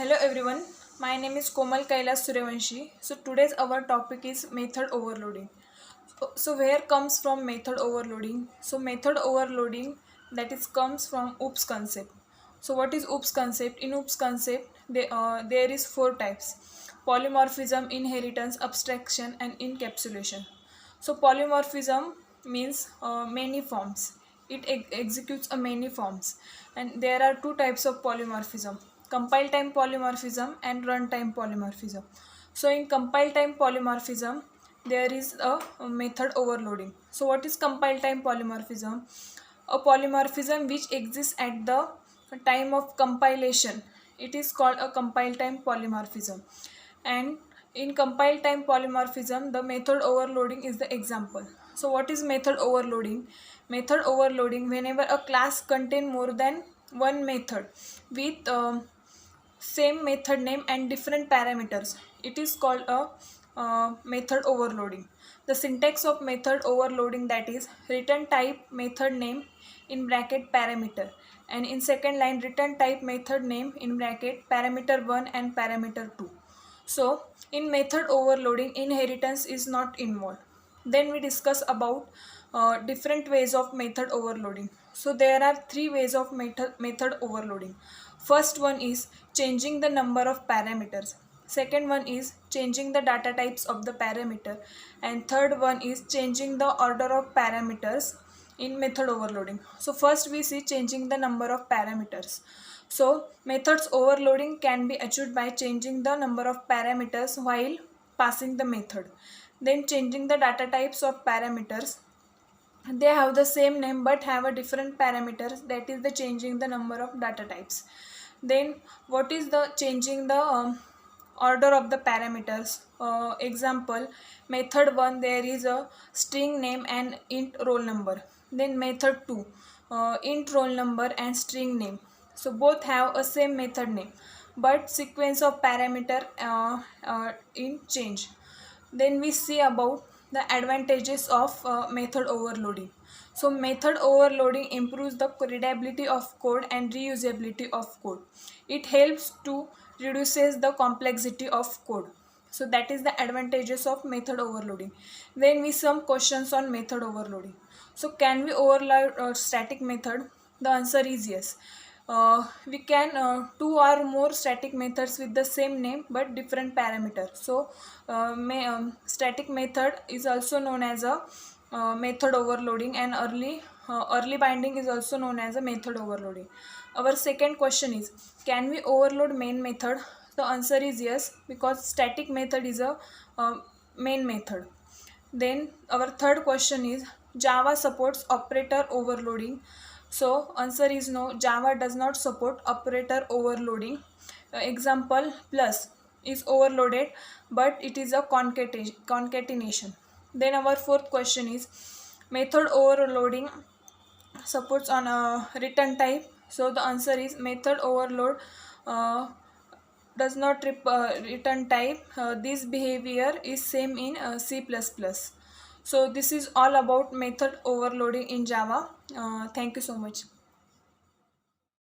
Hello everyone, my name is Komal Kailas Suryavanshi. So today's our topic is method overloading. So where comes from method overloading? So method overloading that is comes from OOPS concept. So what is OOPS concept? In OOPS concept there is four types: polymorphism, inheritance, abstraction and encapsulation. So polymorphism means many forms. It executes a many forms, and there are two types of polymorphism: compile time polymorphism and runtime polymorphism. So in compile time polymorphism there is a method overloading. So what is compile time polymorphism? A polymorphism which exists at the time of compilation, it is called a compile time polymorphism. And in compile time polymorphism the method overloading is the example. So what is method overloading? Method overloading, whenever a class contain more than one method with same method name and different parameters, it is called a method overloading. The syntax of method overloading, that is return type method name in bracket parameter, and in second line return type method name in bracket parameter 1 and parameter 2. So in method overloading inheritance is not involved. Then we discuss about different ways of method overloading. So there are three ways of method overloading. First one is changing the number of parameters. Second one is changing the data types of the parameter, and third one is changing the order of parameters in method overloading. So first we see changing the number of parameters. So methods overloading can be achieved by changing the number of parameters while passing the method. Then changing the data types of parameters, they have the same name but have a different parameters, that is the changing the number of data types. Then what is the changing the order of the parameters? Example, method 1 there is a string name and int roll number. Then method 2 int roll number and string name. So both have a same method name but sequence of parameter in change. Then we see about the advantages of method overloading. So method overloading improves the readability of code and reusability of code. It helps to reduces the complexity of code. So that is the advantages of method overloading. Then we some questions on method overloading. So can we overload a static method? The answer is yes. We can two or more static methods with the same name but different parameter. So static method is also known as a method overloading, and early binding is also known as a method overloading. Our second question is, can we overload main method? The answer is yes, because static method is a main method. Then our third question is, Java supports operator overloading. So answer is no, Java does not support operator overloading. Example, plus is overloaded but it is a concatenation. Then our fourth question is, method overloading supports on a return type. So the answer is method overload does not return type. This behavior is same in C++. So this is all about method overloading in Java. Thank you so much.